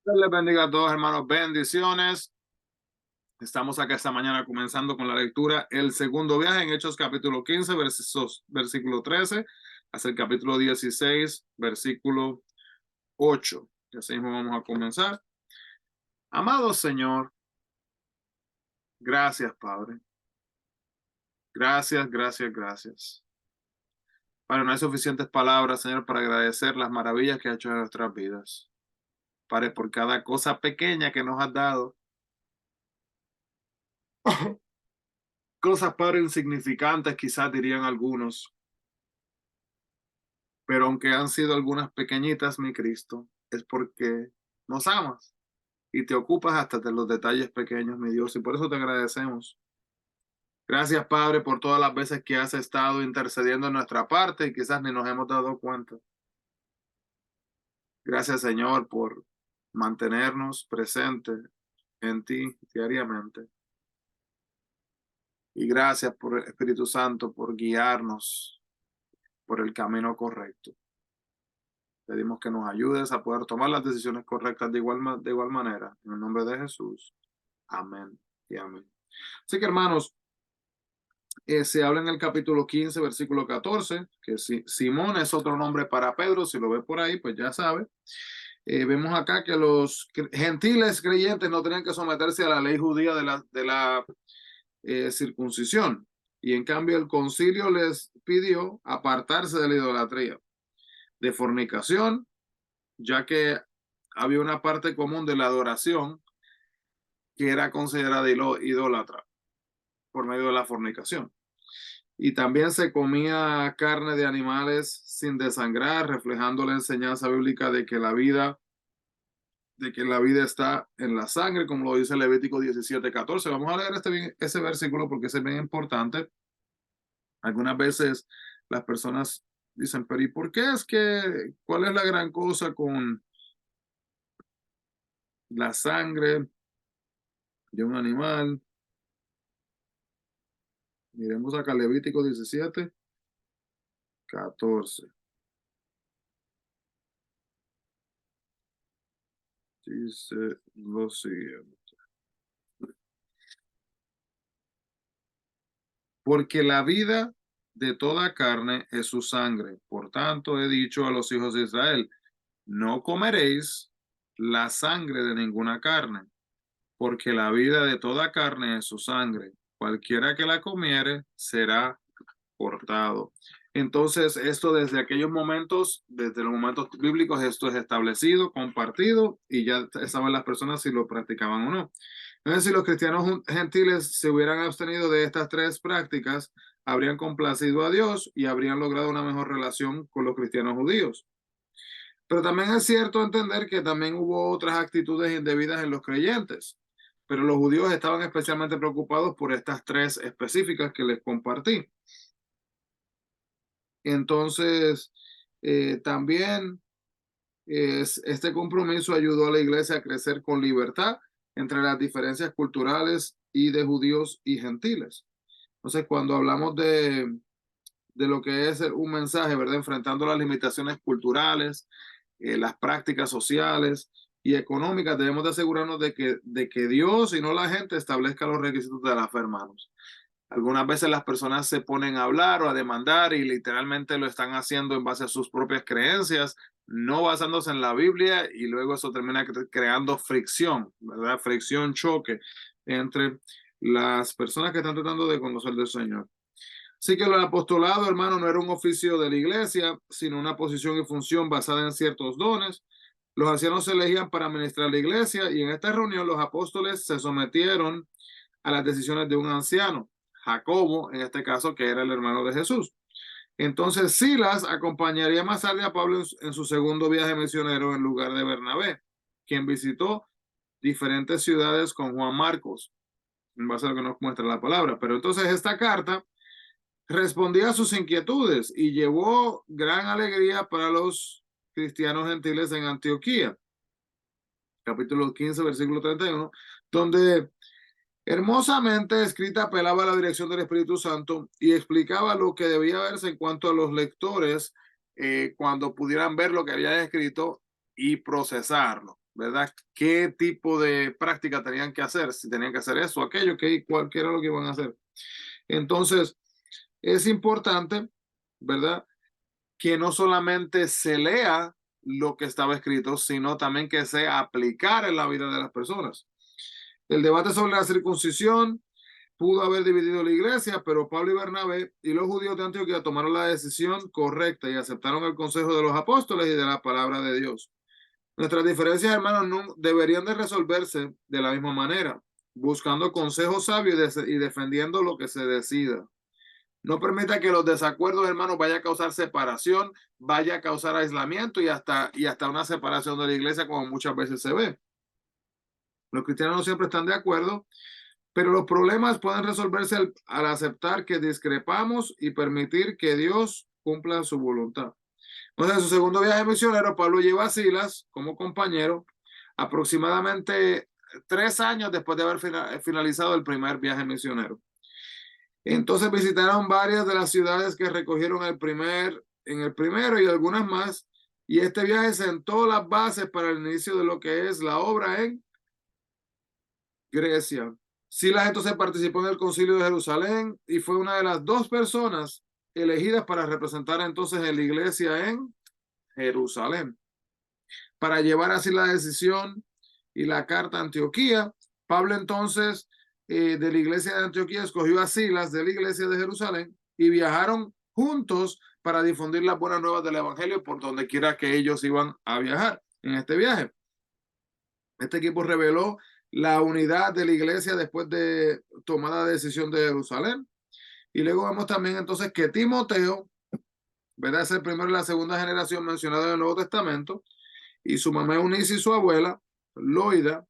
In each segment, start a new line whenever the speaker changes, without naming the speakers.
Dios les bendiga a todos, hermanos. Bendiciones. Estamos acá esta mañana comenzando con la lectura, el segundo viaje en Hechos capítulo 15, versículo 13, hasta el capítulo 16, versículo 8. Y así mismo vamos a comenzar. Amado Señor, gracias, Padre. Gracias, gracias, gracias. Padre, no hay suficientes palabras, Señor, para agradecer las maravillas que has hecho en nuestras vidas. Padre, por cada cosa pequeña que nos has dado. Cosas, Padre, insignificantes, quizás dirían algunos. Pero aunque han sido algunas pequeñitas, mi Cristo, es porque nos amas y te ocupas hasta de los detalles pequeños, mi Dios, y por eso te agradecemos. Gracias, Padre, por todas las veces que has estado intercediendo en nuestra parte y quizás ni nos hemos dado cuenta. Gracias, Señor, por mantenernos presentes en ti diariamente. Y gracias por el Espíritu Santo, por guiarnos por el camino correcto. Pedimos que nos ayudes a poder tomar las decisiones correctas de igual manera. En el nombre de Jesús. Amén y amén. Así que, hermanos, se habla en el capítulo 15, versículo 14, que Simón es otro nombre para Pedro. Si lo ve por ahí, pues ya sabe. Vemos acá que los gentiles creyentes no tenían que someterse a la ley judía de la circuncisión. Y en cambio el concilio les pidió apartarse de la idolatría, de fornicación, ya que había una parte común de la adoración que era considerada idólatra por medio de la fornicación. Y también se comía carne de animales sin desangrar, reflejando la enseñanza bíblica de que la vida está en la sangre, como lo dice Levítico 17:14. Vamos a leer ese versículo porque es bien importante. Algunas veces las personas dicen, pero ¿y por qué cuál es la gran cosa con la sangre de un animal? Miremos acá Levítico 17:14. Dice lo siguiente. Porque la vida de toda carne es su sangre. Por tanto, he dicho a los hijos de Israel, no comeréis la sangre de ninguna carne, porque la vida de toda carne es su sangre. Cualquiera que la comiere será cortado. Entonces, esto desde aquellos momentos, desde los momentos bíblicos, esto es establecido, compartido, y ya saben las personas si lo practicaban o no. Entonces, si los cristianos gentiles se hubieran abstenido de estas tres prácticas, habrían complacido a Dios y habrían logrado una mejor relación con los cristianos judíos. Pero también es cierto entender que también hubo otras actitudes indebidas en los creyentes, pero los judíos estaban especialmente preocupados por estas tres específicas que les compartí. Entonces, también este compromiso ayudó a la iglesia a crecer con libertad entre las diferencias culturales y de judíos y gentiles. Entonces, cuando hablamos de lo que es un mensaje, ¿verdad? Enfrentando las limitaciones culturales, las prácticas sociales y económicas, debemos de asegurarnos de que Dios y no la gente establezca los requisitos de la fe, hermanos. Algunas veces las personas se ponen a hablar o a demandar y literalmente lo están haciendo en base a sus propias creencias, no basándose en la Biblia, y luego eso termina creando fricción, ¿verdad? Fricción, choque entre las personas que están tratando de conocer del Señor. Así que el apostolado, hermano, no era un oficio de la iglesia, sino una posición y función basada en ciertos dones. Los ancianos se elegían para administrar la iglesia y en esta reunión los apóstoles se sometieron a las decisiones de un anciano, Jacobo, en este caso, que era el hermano de Jesús. Entonces Silas acompañaría más tarde a Pablo en su segundo viaje misionero en lugar de Bernabé, quien visitó diferentes ciudades con Juan Marcos, en base a lo que nos muestra la palabra. Pero entonces esta carta respondía a sus inquietudes y llevó gran alegría para los cristianos gentiles en Antioquía. Capítulo 15, versículo 31, donde hermosamente escrita apelaba a la dirección del Espíritu Santo y explicaba lo que debía verse en cuanto a los lectores cuando pudieran ver lo que había escrito y procesarlo. ¿verdad? ¿Qué tipo de práctica tenían que hacer? Si tenían que hacer eso, aquello, cualquiera lo que iban a hacer. Entonces, es importante, ¿verdad? Que no solamente se lea lo que estaba escrito, sino también que se aplicar en la vida de las personas. El debate sobre la circuncisión pudo haber dividido la iglesia, pero Pablo y Bernabé y los judíos de Antioquía tomaron la decisión correcta y aceptaron el consejo de los apóstoles y de la palabra de Dios. Nuestras diferencias, hermanos, no deberían de resolverse de la misma manera, buscando consejos sabios y defendiendo lo que se decida. No permita que los desacuerdos, hermanos, vaya a causar separación, vaya a causar aislamiento y hasta una separación de la iglesia, como muchas veces se ve. Los cristianos no siempre están de acuerdo, pero los problemas pueden resolverse al aceptar que discrepamos y permitir que Dios cumpla su voluntad. Entonces, en su segundo viaje misionero, Pablo lleva a Silas como compañero aproximadamente 3 años después de haber finalizado el primer viaje misionero. Entonces visitaron varias de las ciudades que recogieron en el primero y algunas más, y este viaje sentó las bases para el inicio de lo que es la obra en Grecia. Silas entonces participó en el Concilio de Jerusalén y fue una de las 2 personas elegidas para representar entonces a la iglesia en Jerusalén. Para llevar así la decisión y la carta a Antioquía, Pablo entonces de la iglesia de Antioquía escogió a Silas de la iglesia de Jerusalén y viajaron juntos para difundir las buenas nuevas del evangelio por donde quiera que ellos iban a viajar en este viaje. Este equipo reveló la unidad de la iglesia después de tomada la decisión de Jerusalén. Y luego vemos también entonces que Timoteo, ¿verdad? Es el primero y la segunda generación mencionada en el Nuevo Testamento, y su mamá Eunice y su abuela, Loida,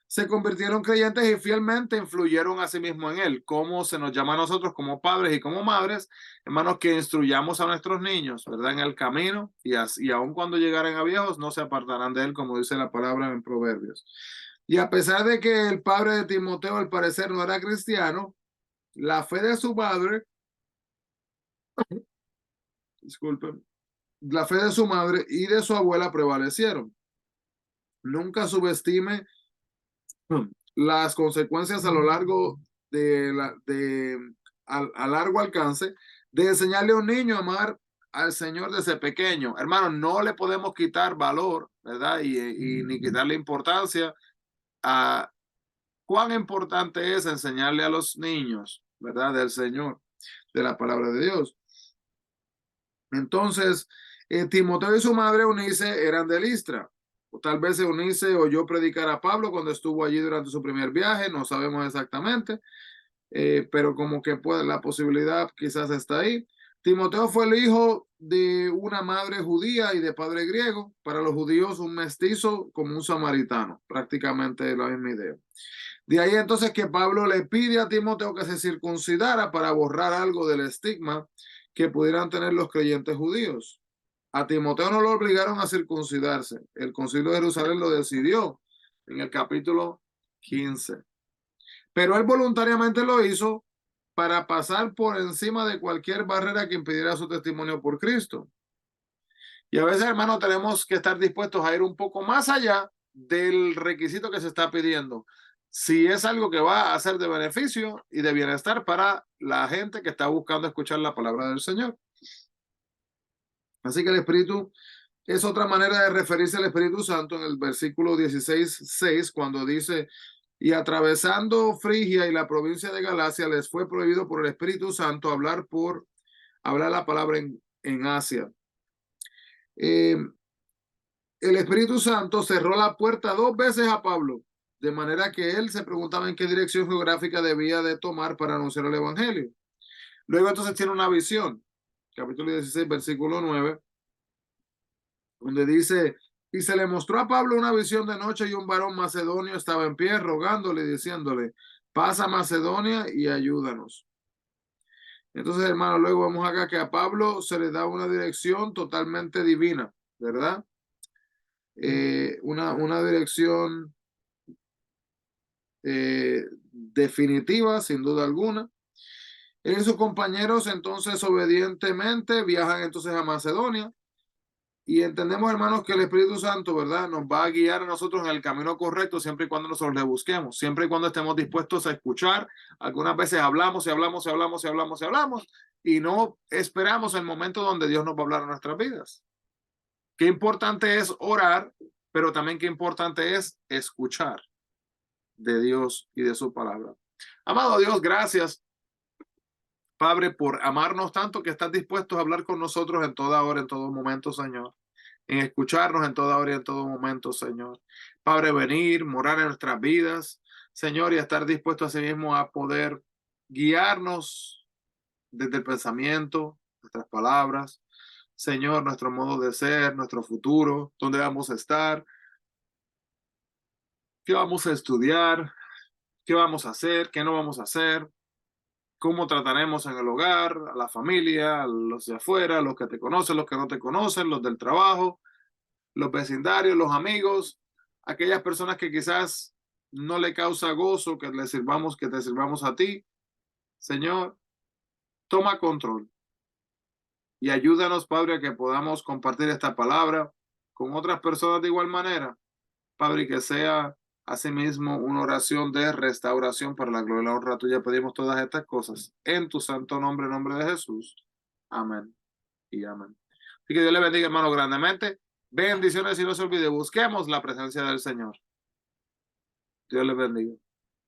se convirtieron creyentes y fielmente influyeron a sí mismo en él. Como se nos llama a nosotros como padres y como madres, hermanos, que instruyamos a nuestros niños, ¿verdad? En el camino y aun cuando llegaren a viejos no se apartarán de él, como dice la palabra en Proverbios. Y a pesar de que el padre de Timoteo al parecer no era cristiano, la fe de su madre, disculpen, la fe de su madre y de su abuela prevalecieron. Nunca subestime las consecuencias a lo largo a largo alcance de enseñarle a un niño a amar al Señor desde pequeño. Hermano, no le podemos quitar valor, ¿verdad? Y ni quitarle importancia a cuán importante es enseñarle a los niños, ¿verdad? Del Señor, de la palabra de Dios. Entonces, Timoteo y su madre Eunice eran de Listra. O tal vez Eunice oyó predicar a Pablo cuando estuvo allí durante su primer viaje, no sabemos exactamente, pero como que la posibilidad quizás está ahí. Timoteo fue el hijo de una madre judía y de padre griego. Para los judíos, un mestizo como un samaritano, prácticamente la misma idea. De ahí entonces que Pablo le pide a Timoteo que se circuncidara para borrar algo del estigma que pudieran tener los creyentes judíos. A Timoteo no lo obligaron a circuncidarse. El Concilio de Jerusalén lo decidió en el capítulo 15. Pero él voluntariamente lo hizo para pasar por encima de cualquier barrera que impidiera su testimonio por Cristo. Y a veces, hermano, tenemos que estar dispuestos a ir un poco más allá del requisito que se está pidiendo. Si es algo que va a ser de beneficio y de bienestar para la gente que está buscando escuchar la palabra del Señor. Así que el Espíritu es otra manera de referirse al Espíritu Santo en el versículo 16:6, cuando dice, y atravesando Frigia y la provincia de Galacia, les fue prohibido por el Espíritu Santo hablar la palabra en Asia. El Espíritu Santo cerró la puerta 2 veces a Pablo, de manera que él se preguntaba en qué dirección geográfica debía de tomar para anunciar el Evangelio. Luego entonces tiene una visión, capítulo 16, versículo 9, donde dice, y se le mostró a Pablo una visión de noche y un varón macedonio estaba en pie rogándole, diciéndole, pasa a Macedonia y ayúdanos. Entonces, hermano, luego vemos acá que a Pablo se le da una dirección totalmente divina, ¿verdad? Una dirección definitiva, sin duda alguna. Él y sus compañeros entonces obedientemente viajan entonces a Macedonia. Y entendemos, hermanos, que el Espíritu Santo, ¿verdad?, nos va a guiar a nosotros en el camino correcto siempre y cuando nosotros le busquemos, siempre y cuando estemos dispuestos a escuchar. Algunas veces hablamos y hablamos y hablamos y hablamos y hablamos y no esperamos el momento donde Dios nos va a hablar en nuestras vidas. Qué importante es orar, pero también qué importante es escuchar de Dios y de su palabra. Amado Dios, gracias, Padre, por amarnos tanto que estás dispuesto a hablar con nosotros en toda hora, en todo momento, Señor. En escucharnos en toda hora y en todo momento, Señor. Padre, venir, morar en nuestras vidas, Señor, y estar dispuesto a sí mismo a poder guiarnos desde el pensamiento, nuestras palabras, Señor, nuestro modo de ser, nuestro futuro, dónde vamos a estar, qué vamos a estudiar, qué vamos a hacer, qué no vamos a hacer, cómo trataremos en el hogar, a la familia, a los de afuera, los que te conocen, los que no te conocen, los del trabajo, los vecindarios, los amigos, aquellas personas que quizás no le causa gozo que te sirvamos a ti. Señor, toma control y ayúdanos, Padre, a que podamos compartir esta palabra con otras personas de igual manera. Padre, y que sea asimismo una oración de restauración para la gloria y la honra tuya. Pedimos todas estas cosas en tu santo nombre, en nombre de Jesús. Amén y amén. Así que Dios le bendiga, hermano, grandemente. Bendiciones y no se olvide, busquemos la presencia del Señor. Dios le bendiga.